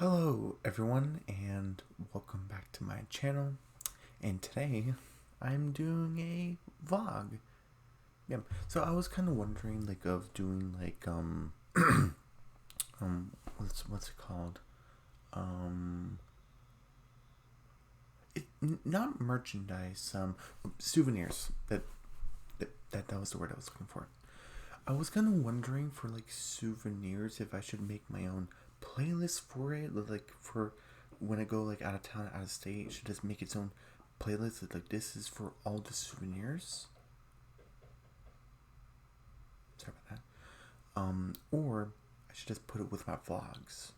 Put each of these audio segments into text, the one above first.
Hello everyone and welcome back to my channel, and today I'm doing a vlog. Yeah, so I was kind of wondering of doing what's it called? Um Not merchandise, souvenirs. That was the word I was looking for. I was kind of wondering for souvenirs if I should make my own playlist for it, for when I go out of town, out of state. It should just make its own playlist. This is for all the souvenirs. Sorry about that. Or I should just put it with my vlogs.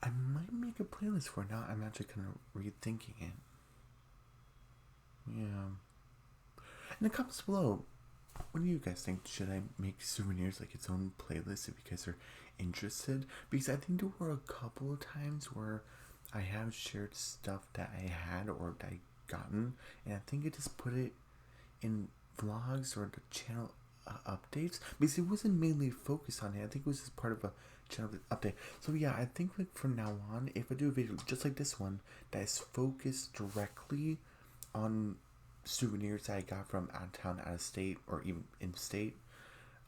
I might make a playlist for it now. I'm actually kind of rethinking it. Yeah. In the comments below, what do you guys think? Should I make souvenirs its own playlist if you guys are interested? Because I think there were a couple of times where I have shared stuff that I had or that I gotten, and I think I just put it in vlogs or the channel updates because it wasn't mainly focused on it. I think it was just part of a channel update. So yeah, I think from now on, if I do a video just like this one that is focused directly on souvenirs I got from out of town, out of state, or even in state,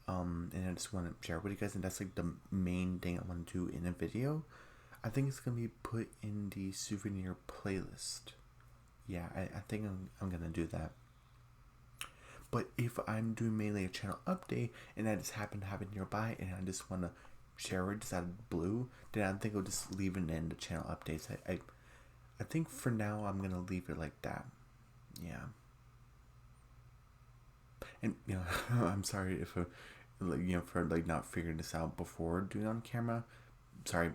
and I just want to share with you guys, and that's the main thing I want to do in a video. I think it's gonna be put in the souvenir playlist. Yeah, I think I'm gonna do that. But if I'm doing mainly a channel update and I just happen to have it nearby and I just want to share it just out of the blue, then I think I'll just leave it in the channel updates. I think for now I'm gonna leave it like that. Yeah. And I'm sorry if for not figuring this out before doing it on camera. Sorry,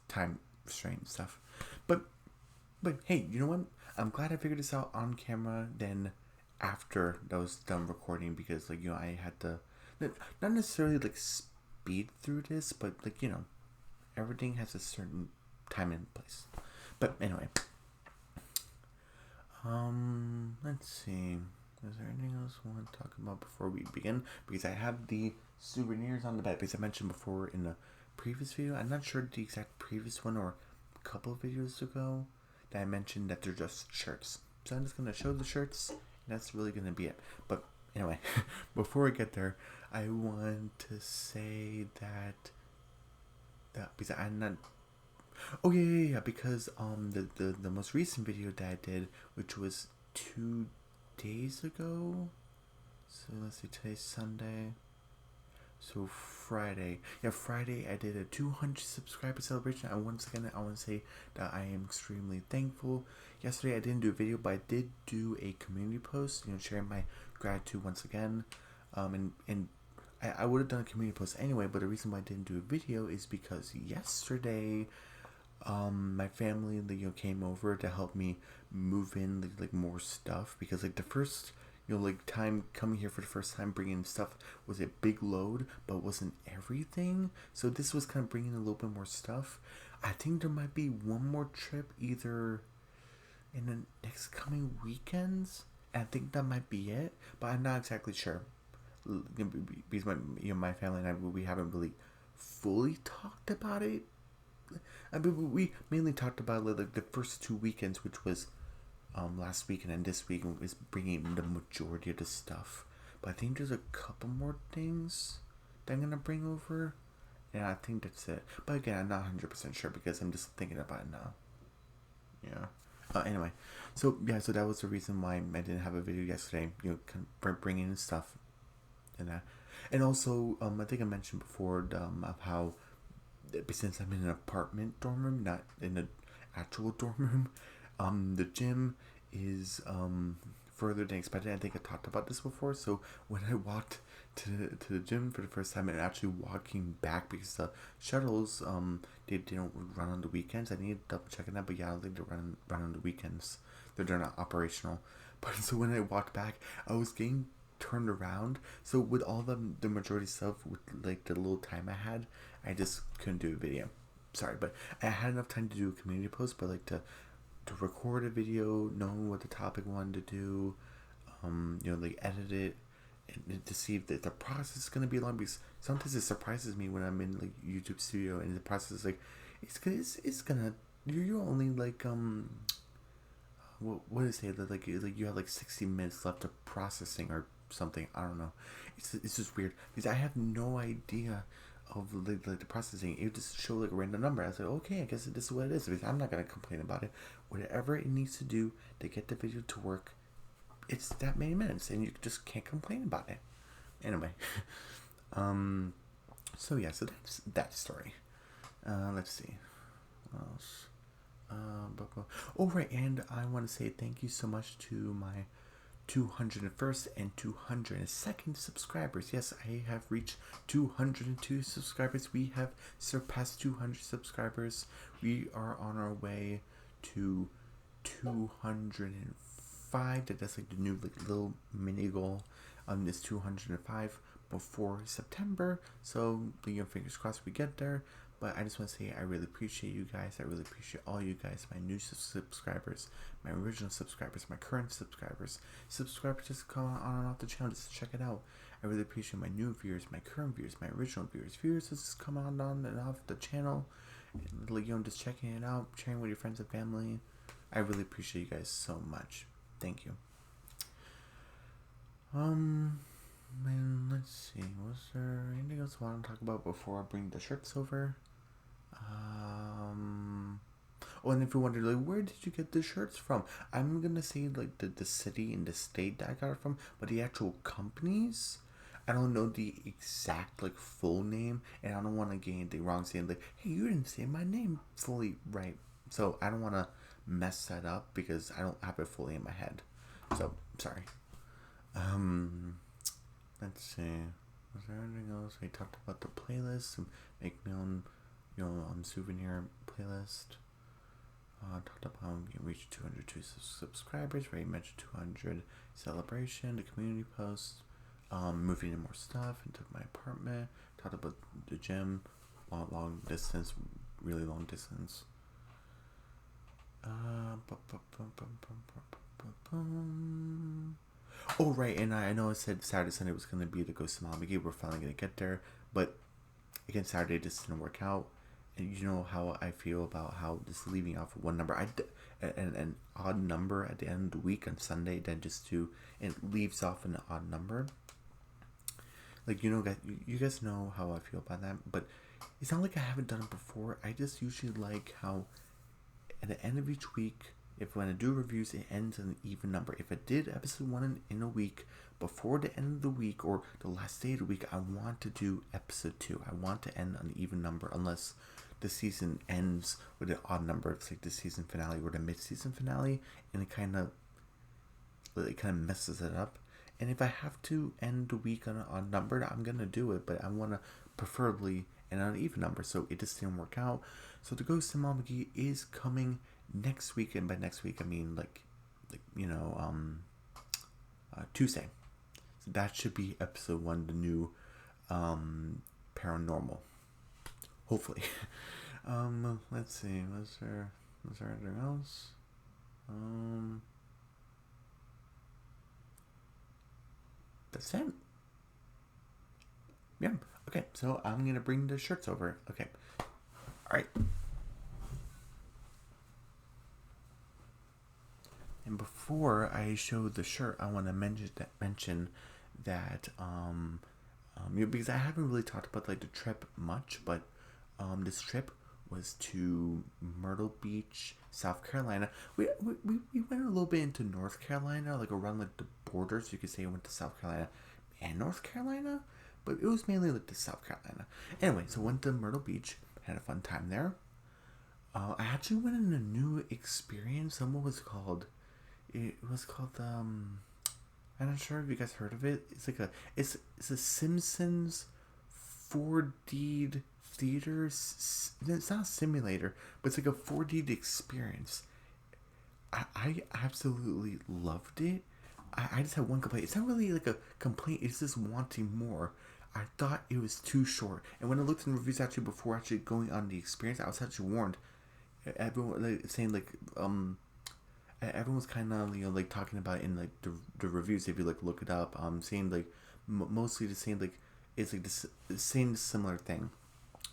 time restraint and stuff. But hey, you know what? I'm glad I figured this out on camera then after that was done recording, because I had to not necessarily speed through this, but everything has a certain time and place. But anyway, let's see. Is there anything else I want to talk about before we begin? Because I have the souvenirs on the back, because I mentioned before in the previous video. I'm not sure the exact previous one or a couple of videos ago that I mentioned that they're just shirts. So I'm just going to show the shirts, and that's really going to be it. But anyway, before I get there, I want to say that because I'm not. Oh yeah. Because the most recent video that I did, which was 2 days ago. So let's see, today's Sunday. So Friday, I did a 200 subscriber celebration. And once again, I want to say that I am extremely thankful. Yesterday I didn't do a video, but I did do a community post, sharing my gratitude once again. And I would have done a community post anyway, but the reason why I didn't do a video is because yesterday, my family came over to help me move in more stuff, because the first time coming here for the first time, bringing stuff was a big load, but wasn't everything. So this was kind of bringing a little bit more stuff. I think there might be one more trip either in the next coming weekends. And I think that might be it, but I'm not exactly sure, because my family and I, we haven't really fully talked about it. I mean, we mainly talked about the first 2 weekends, which was last week and then this week, is bringing the majority of the stuff. But I think there's a couple more things that I'm gonna bring over, and I think that's it. But again, I'm not 100% sure because I'm just thinking about it now. Yeah. Anyway, so that was the reason why I didn't have a video yesterday. Bringing in stuff and that, and also I think I mentioned before of how, since I'm in an apartment dorm room, not in an actual dorm room, the gym is further than expected. I think I talked about this before. So when I walked to the gym for the first time and actually walking back, because the shuttles they don't run on the weekends. I need to double check on that, but yeah, I think they run on the weekends. They're not operational. But so when I walked back, I was getting turned around. So with all the majority stuff, with the little time I had, I just couldn't do a video. Sorry, but I had enough time to do a community post, but to record a video, knowing what the topic wanted to do, edit it, and to see if the process is gonna be long, because sometimes it surprises me when I'm in like YouTube Studio and the process is like it's gonna you're only like what is it like you have like 60 minutes left of processing or something. I don't know. It's just weird because I have no idea of like the processing. It just show like a random number. I was like, okay, I guess this is what it is. Because I'm not gonna complain about it. Whatever it needs to do to get the video to work, it's that many minutes, and you just can't complain about it. Anyway, so yeah, so that's that story. Let's see, what else? Oh right, and I want to say thank you so much to my 201st and 202nd subscribers. Yes, I have reached 202 subscribers. We have surpassed 200 subscribers. We are on our way to 205. That's like the new like little mini goal. Is 205 before September. So fingers crossed we get there. But I just want to say I really appreciate you guys. I really appreciate all you guys, my new subscribers, my original subscribers, my current subscribers just come on and off the channel just to check it out. I really appreciate my new viewers, my current viewers, my original viewers just come on and off the channel, and, just checking it out, sharing with your friends and family. I really appreciate you guys so much. Thank you. Man, let's see. Was there anything else I want to talk about before I bring the shirts over? Oh, and if you wonder, like, where did you get the shirts from? I'm gonna say, like, the city and the state that I got it from, but the actual companies, I don't know the exact, like, full name, and I don't want to get anything wrong saying, like, hey, you didn't say my name fully right. So, I don't want to mess that up because I don't have it fully in my head. So, sorry. Let's see. Was there anything else? I talked about the playlist, make my own, souvenir playlist. Talked about reach 202 subscribers. Already mentioned 200 celebration, the community post, moving in more stuff into my apartment. Talked about the gym, long distance, really long distance. Oh right, and I know I said Saturday, Sunday was gonna be the Ghost of Malibu. We're finally gonna get there, but again, Saturday just didn't work out. And you know how I feel about how just leaving off one number, an odd number at the end of the week on Sunday, then just it leaves off an odd number. Like you guys know how I feel about that, but it's not like I haven't done it before. I just usually like how at the end of each week, if when I do reviews, it ends in an even number. If I did episode 1 in a week, before the end of the week or the last day of the week, I want to do episode 2. I want to end on an even number, unless the season ends with an odd number. It's like the season finale or the mid-season finale, and it kind of messes it up. And if I have to end the week on an odd number, I'm gonna do it. But I want to preferably end on an even number, so it just didn't work out. So the Ghost of Malibu is coming next week, and by next week I mean Tuesday. So that should be episode 1, the new paranormal. Hopefully. Let's see. Was there anything else? That's it. Yeah. Okay. So I'm gonna bring the shirts over. Okay. All right. And before I show the shirt, I want to mention that because I haven't really talked about like the trip much, but this trip was to Myrtle Beach, South Carolina. We went a little bit into North Carolina, like around like the borders. You could say I went to South Carolina and North Carolina, but it was mainly like to South Carolina. Anyway, so went to Myrtle Beach, had a fun time there. I actually went on a new experience. What was it called? It was called I'm not sure if you guys heard of it. It's like it's a Simpsons 4D theater. It's not a simulator, but it's like a 4D experience. I absolutely loved it. I just had one complaint. It's not really like a complaint. It's just wanting more. I thought it was too short. And when I looked in reviews actually before actually going on the experience, I was actually warned. Everyone saying everyone's kind of like talking about it in like the reviews, if you like look it up, saying like mostly the same. Like it's like the same similar thing.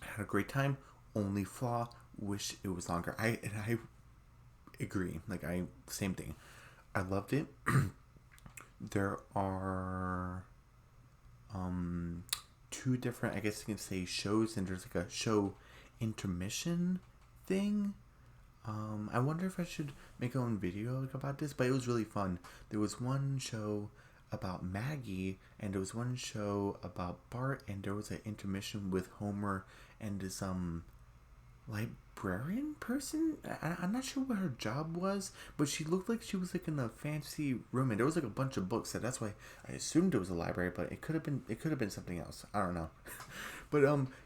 I had a great time. Only flaw, wish it was longer. I agree. Like I same thing. I loved it. There are two different, I guess you can say, shows, and there's like a show intermission thing. I wonder if I should make my own video like about this, but it was really fun. There was one show about Maggie, and there was one show about Bart, and there was an intermission with Homer and this librarian person. I'm not sure what her job was, but she looked like she was like in a fancy room, and there was like a bunch of books. So that's why I assumed it was a library, but it could have been something else. I don't know. But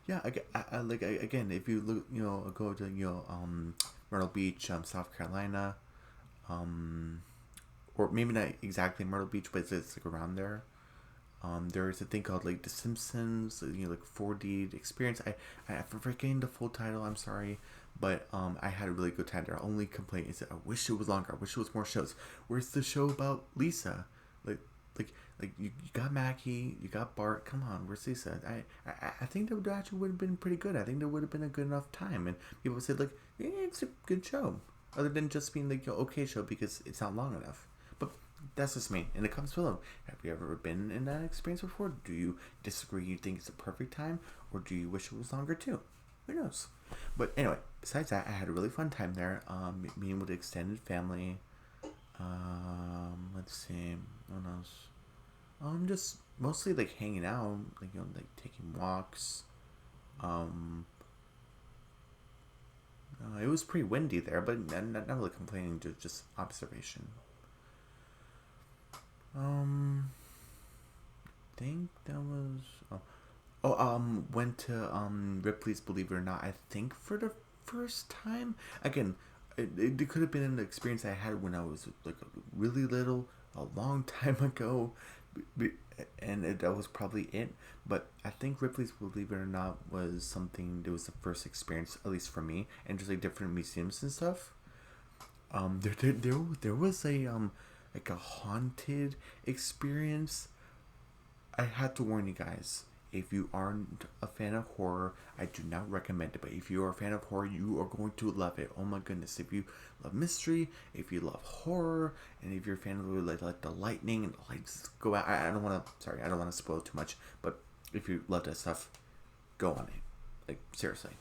yeah, again, if you look, go to Myrtle Beach, South Carolina, or maybe not exactly Myrtle Beach, but it's like around there. There's a thing called like The Simpsons, like 4D experience. I forgetting the full title. I'm sorry, but I had a really good time there. Only complaint is that I wish it was longer. I wish it was more shows. Where's the show about Lisa? Like you got Mackie, you got Bart. Come on, where's Lisa? I think that actually would have been pretty good. I think that would have been a good enough time. And people said like, yeah, it's a good show, other than just being like an okay show because it's not long enough. But that's just me. And it comes below. Have you ever been in that experience before? Do you disagree? You think it's the perfect time, or do you wish it was longer too? Who knows? But anyway, besides that, I had a really fun time there. Meeting with the extended family. Let's see. What else? Just mostly like hanging out, like like taking walks. It was pretty windy there, but not really complaining. Just observation. Think that was went to Ripley's Believe It or Not. I think for the first time. Again, it could have been an experience I had when I was like really little, a long time ago, and that was probably it. But I think Ripley's Believe It or Not was something that was the first experience, at least for me, and just like different museums and stuff. There was a like a haunted experience. I had to warn you guys. If you aren't a fan of horror, I do not recommend it. But if you are a fan of horror, you are going to love it. Oh my goodness! If you love mystery, if you love horror, and if you're a fan of like the lightning and the lights go out, I don't want to. Sorry, I don't want to spoil too much. But if you love that stuff, go on it. Like seriously.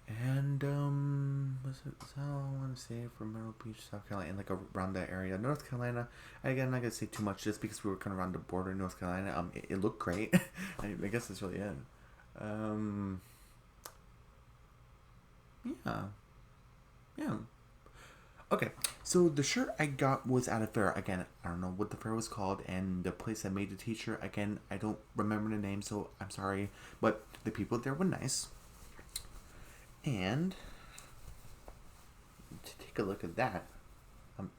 And that's all I want to say for Myrtle Beach, South Carolina, and like around that area. North Carolina, again, I'm not gonna say too much just because we were kind of around the border in North Carolina. It looked great. I guess that's really it. Yeah, yeah. Okay, so the shirt I got was at a fair. Again, I don't know what the fair was called, and the place that made the t-shirt, again, I don't remember the name, so I'm sorry, but the people there were nice. And to take a look at that, I'm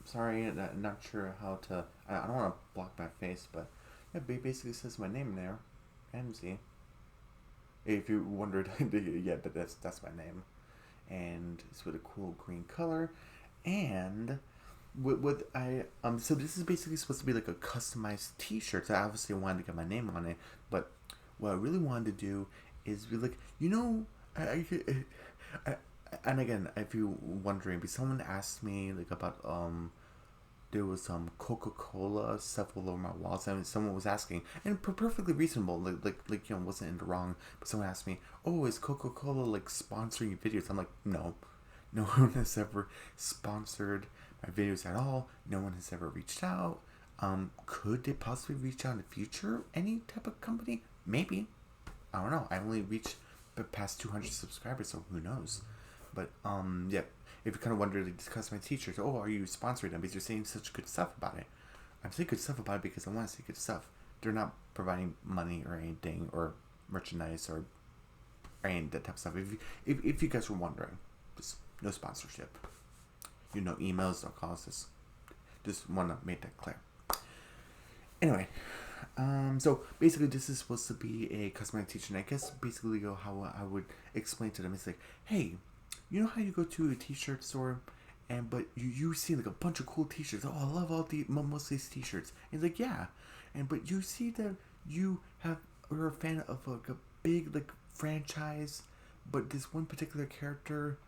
sorry, I'm not sure how to. I don't want to block my face, but it basically says my name there, Ramsey. If you wondered, yeah, that's my name, and it's with a cool green color, and with I so this is basically supposed to be like a customized T-shirt. So I obviously wanted to get my name on it, but what I really wanted to do is be like, and again, if you're wondering, because someone asked me like about there was some Coca-Cola stuff all over my walls, and someone was asking, and perfectly reasonable, like wasn't in the wrong, but someone asked me, oh, is Coca-Cola like sponsoring videos? I'm like, no one has ever sponsored my videos at all. No one has ever reached out. Could they possibly reach out in the future? Any type of company? Maybe. I don't know. I only reached past 200 subscribers, so who knows? But yeah, if you kind of wonder, like, discuss my teachers, oh, are you sponsoring them because you're saying such good stuff about it? I'm saying good stuff about it because I want to say good stuff. They're not providing money or anything, or merchandise, or any that type of stuff. If you guys were wondering, just no sponsorship. No emails, no calls. Just want to make that clear. Anyway. So basically this is supposed to be a customized t-shirt, and I guess basically how I would explain to them, it's like, hey, you know how you go to a t-shirt store but you see like a bunch of cool t-shirts. Oh, I love most of these t-shirts. And it's like, yeah. And but you see that you're a fan of like a big like franchise, but this one particular character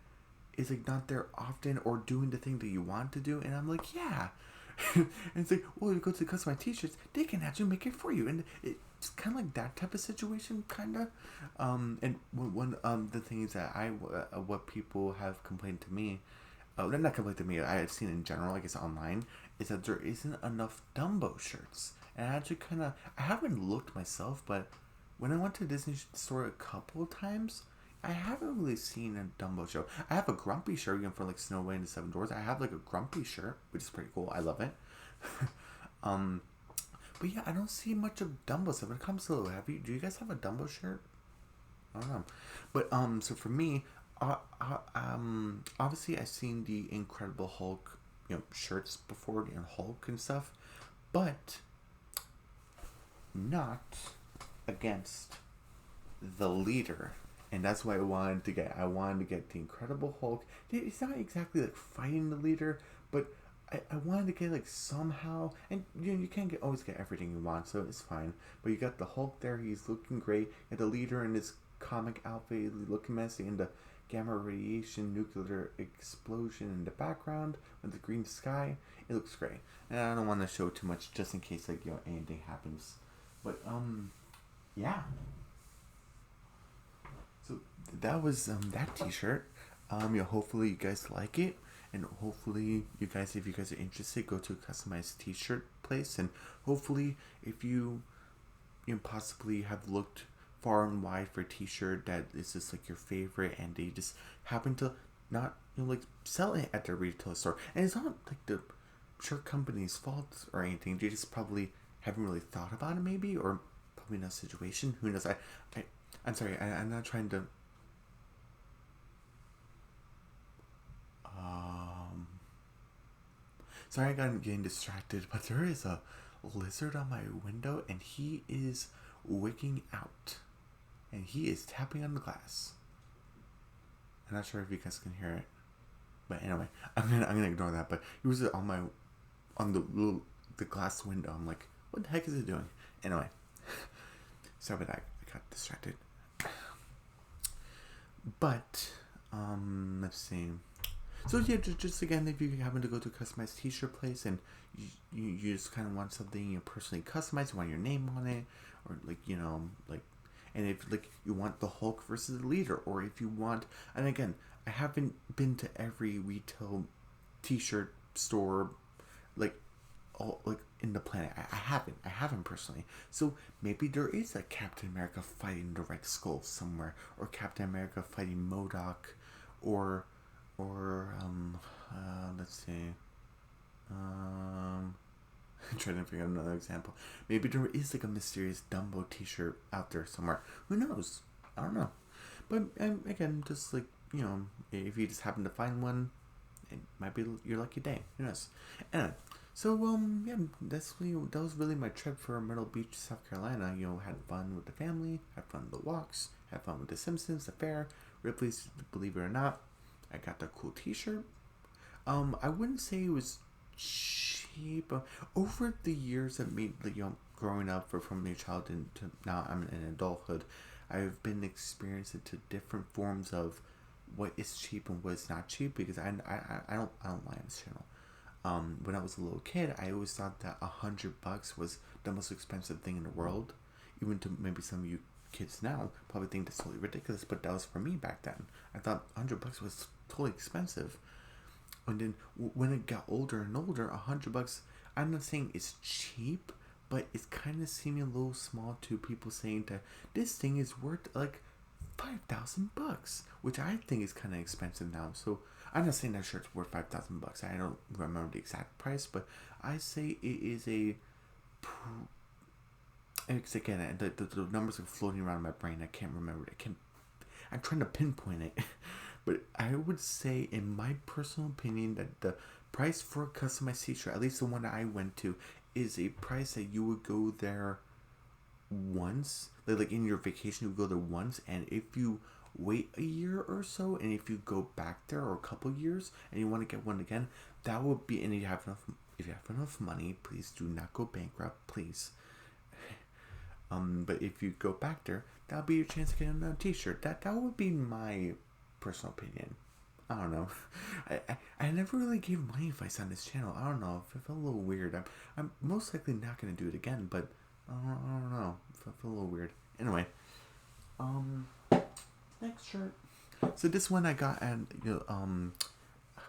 is like not there often or doing the thing that you want to do, and I'm like, yeah. And it's like, well, you go to customize t-shirts, they can actually make it for you, and it's kind of like that type of situation, kind of. And one the things that what people have complained to me, they're not complained to me, I've seen in general, I guess online, is that there isn't enough Dumbo shirts. And I actually kind of, I haven't looked myself, but when I went to Disney store a couple of times, I haven't really seen a Dumbo show. I have a Grumpy shirt again for like Snow White and the Seven Dwarfs. I have like a Grumpy shirt, which is pretty cool. I love it. um, but yeah, I don't see much of Dumbo stuff. When it comes to, do you guys have a Dumbo shirt? I don't know. But so for me, obviously I've seen the Incredible Hulk, shirts before, Hulk and stuff, but not against the leader. And that's why I wanted to get the Incredible Hulk. It's not exactly like fighting the leader, but I wanted to get like somehow, and you can't always get everything you want, so it's fine. But you got the Hulk there, he's looking great, and the leader in his comic outfit looking messy, and the gamma radiation nuclear explosion in the background with the green sky. It looks great, and I don't want to show too much just in case like anything happens. But yeah. So that was that T-shirt. Hopefully you guys like it, and hopefully you guys, if you guys are interested, go to a customized T-shirt place, and hopefully if you possibly have looked far and wide for a T-shirt that is just like your favorite, and they just happen to not like sell it at their retail store, and it's not like the shirt company's fault or anything. They just probably haven't really thought about it, maybe, or probably in a situation. Who knows? I'm sorry, I'm not trying to. Sorry, I got getting distracted, but there is a lizard on my window, and he is wigging out, and he is tapping on the glass. I'm not sure if you guys can hear it, but anyway, I'm gonna ignore that. But he was on the glass window. I'm like, what the heck is it doing? Anyway, sorry about that. I got distracted. But let's see. So yeah, just again, if you happen to go to a customized T-shirt place and you just kind of want something you personally customized, you want your name on it, or like, and if like you want the Hulk versus the leader, or if you want, and again, I haven't been to every retail T-shirt store like all like in the planet. I haven't personally. So maybe there is a Captain America fighting the Red Skull somewhere, or Captain America fighting MODOK, or let's see, I'm trying to figure out another example. Maybe there is like a mysterious Dumbo T-shirt out there somewhere. Who knows? I don't know. But again, just like if you just happen to find one, it might be your lucky day. Who knows? Anyway. So yeah, that was really my trip for Myrtle Beach, South Carolina. Had fun with the family, had fun with the walks, had fun with the Simpsons, the fair, Ripley's Believe It or Not. I got the cool T-shirt. I wouldn't say it was cheap. Over the years of me, growing up from your childhood to now I'm in adulthood, I've been experiencing to different forms of what is cheap and what is not cheap, because I don't lie on this channel. When I was a little kid, I always thought that $100 was the most expensive thing in the world. Even to maybe some of you kids now probably think that's totally ridiculous, but that was for me back then. I thought $100 was totally expensive. And then when it got older and older, $100, I'm not saying it's cheap, but it's kind of seeming a little small to people saying that this thing is worth like $5,000, which I think is kind of expensive now. So I'm not saying that shirt's worth $5,000. I don't remember the exact price, but I say it is a. Again, the numbers are floating around in my brain. I can't remember it. I'm trying to pinpoint it, but I would say, in my personal opinion, that the price for a customized T-shirt, at least the one that I went to, is a price that you would go there once, like in your vacation, you go there once, and if you wait a year or so, and if you go back there, or a couple years, and you want to get one again, that would be. And if you have enough money, please do not go bankrupt, please. But if you go back there, that'll be your chance to get another T-shirt. That would be my personal opinion. I don't know. I never really gave money advice on this channel. I don't know. It felt a little weird. I'm most likely not gonna do it again, but I don't know. It felt a little weird. Anyway, next shirt. So this one I got at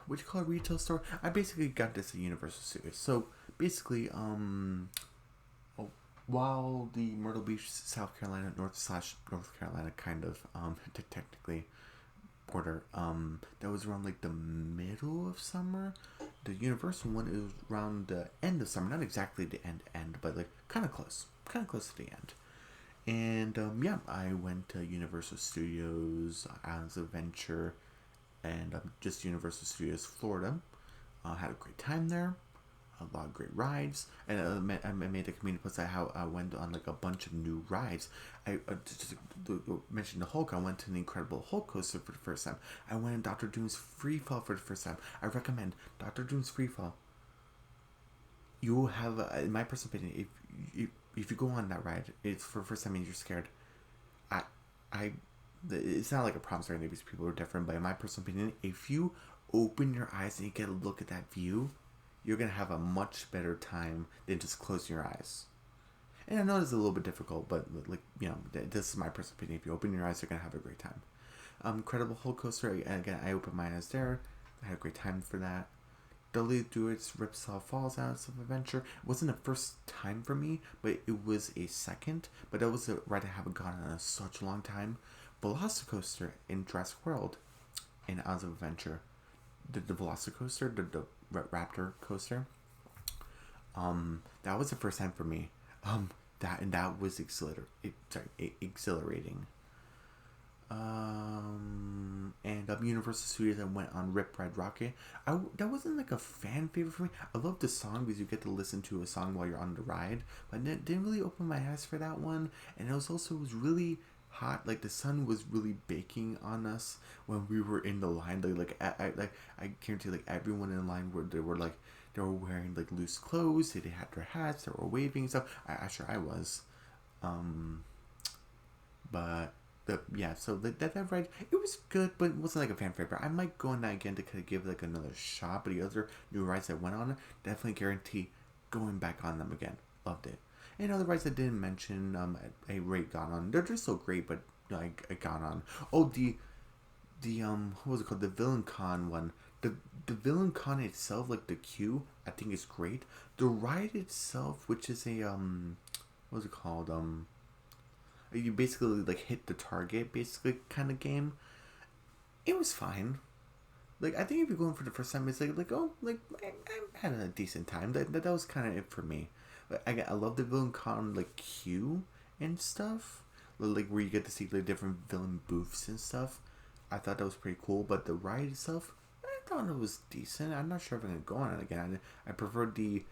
what you call a retail store. I basically got this at Universal Studios. So basically, while the Myrtle Beach, South Carolina, North Carolina kind of technically border, that was around like the middle of summer. The Universal one is around the end of summer, not exactly the end, but like kind of close to the end. And yeah, I went to Universal Studios, Islands of Adventure, and just Universal Studios Florida. Had a great time there. A lot of great rides, and I made a community post about how I went on like a bunch of new rides. I just mentioned the Hulk. I went to the Incredible Hulk coaster for the first time. I went on Dr. Doom's Free Fall for the first time. I recommend Dr. Doom's Free Fall. You will have, in my personal opinion, if you go on that ride, it's for the first time and you're scared. It's not like a promise or anything because people are different, but in my personal opinion, if you open your eyes and you get a look at that view, you're going to have a much better time than just closing your eyes. And I know it's a little bit difficult, but like, this is my personal opinion. If you open your eyes, you're going to have a great time. Incredible Hulk Coaster, again, I opened my eyes there. I had a great time for that. Dudley Dewitt's Ripsaw Falls Islands of Adventure. It wasn't the first time for me, but it was a second. But that was a ride I haven't gone on in such a long time. Velocicoaster in Jurassic World in Islands of Adventure. The Velocicoaster, the Raptor coaster. That was the first time for me. That was exhilarating. And Universal Studios, I went on Rip Ride Rocket. That wasn't like a fan favorite for me. I love the song because you get to listen to a song while you're on the ride, but I didn't really open my eyes for that one. And it was really hot. Like the sun was really baking on us when we were in the line. I guarantee like everyone in line they were wearing like loose clothes. They had their hats. They were waving and stuff. I was. But yeah, so that ride, it was good, but it wasn't like a fan favorite. I might go on that again to kind of give like another shot. But the other new rides I went on, definitely guarantee going back on them again. Loved it. And other rides I didn't mention, I rate got on. They're just so great, but I got on. Oh, the what was it called? The Villain Con one. The Villain Con itself, like the queue, I think is great. The ride itself, which is a what was it called? You basically like hit the target, basically kind of game. It was fine. Like I think if you're going for the first time, it's like I had a decent time. That was kind of it for me. I love the Villain Con like queue and stuff, like where you get to see like different villain booths and stuff. I thought that was pretty cool, but the ride itself, I thought it was decent. I'm not sure if I'm gonna go on it again. I preferred the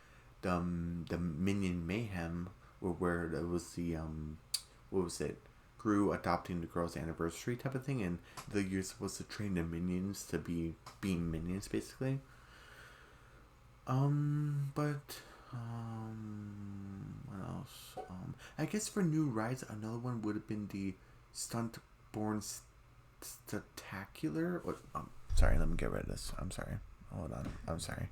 Minion Mayhem, where it was the what was it? Gru adopting the girl's anniversary type of thing, and you're supposed to train the minions to being minions basically. But what else? I guess for new rides, another one would have been the Stuntborn Spectacular. Sorry, let me get rid of this. I'm sorry. Hold on. I'm sorry.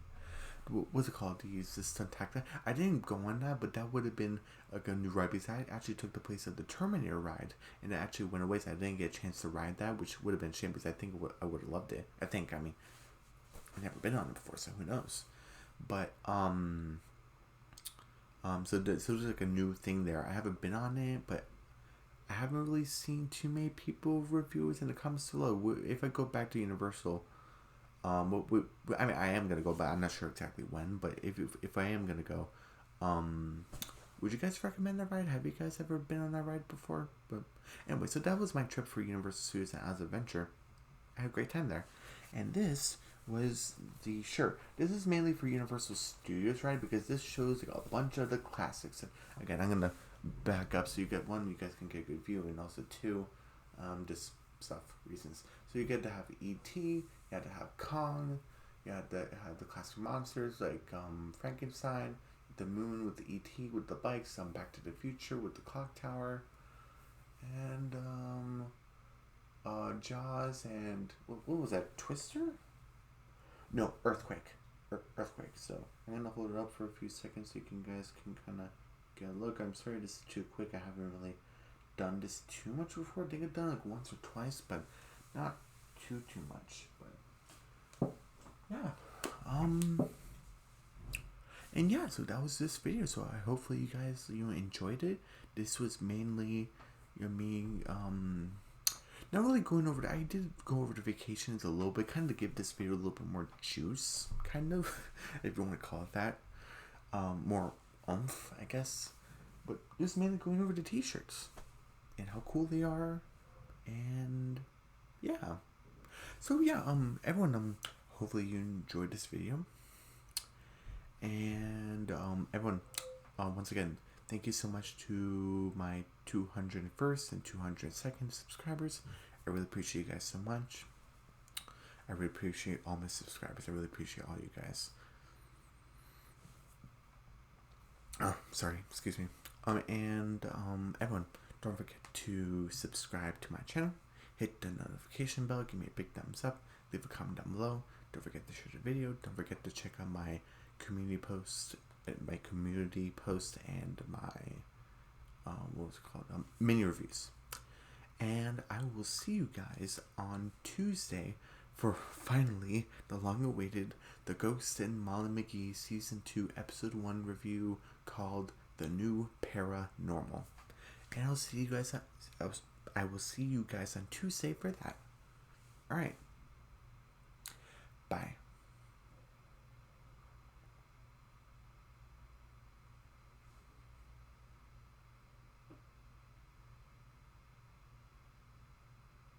What's it called? The Spectacular. I didn't go on that, but that would have been like a new ride because I actually took the place of the Terminator ride, and it actually went away, so I didn't get a chance to ride that, which would have been a shame because I think I would have loved it. I've never been on it before, so who knows? But so there's like a new thing there. I haven't been on it, but I haven't really seen too many people review it in the comments below. If I go back to Universal, I am gonna go, but I'm not sure exactly when. But if I am gonna go, would you guys recommend that ride? Have you guys ever been on that ride before? But anyway, so that was my trip for Universal Studios and Islands of Adventure. I had a great time there, and this was the shirt. This is mainly for Universal Studios ride because this shows like a bunch of the classics. And again, I'm gonna back up so you get one, you guys can get a good view, and also two, just stuff reasons. So you get to have E.T., you had to have Kong, you had to have the classic monsters like Frankenstein, the moon with the ET with the bikes, Back to the Future with the clock tower, and Jaws, and what was that, Twister? No, Earthquake. Earthquake. So I'm gonna hold it up for a few seconds so you guys can kind of get a look. I'm sorry this is too quick. I haven't really done this too much before. I think I've done like once or twice, but not too much. But yeah, and yeah, so that was this video. So I hopefully you guys enjoyed it. This was mainly me not really going over I did go over the vacations a little bit, kind of to give this video a little bit more juice, kind of, if you want to call it that, more oomph, I guess. But just mainly going over the t-shirts and how cool they are, and yeah. So yeah, everyone, hopefully you enjoyed this video, and everyone, once again, thank you so much to my 201st and 202nd subscribers. I really appreciate you guys so much. I really appreciate all my subscribers. I really appreciate all you guys. Oh, sorry, excuse me. And everyone, don't forget to subscribe to my channel. Hit the notification bell. Give me a big thumbs up. Leave a comment down below. Don't forget to share the video. Don't forget to check out my community post, and my what was it called? Mini reviews. And I will see you guys on Tuesday for finally the long-awaited The Ghost and Molly McGee Season 2 Episode 1 review called The New Paranormal. And I'll see you guys. I will see you guys on Tuesday for that. All right. Bye.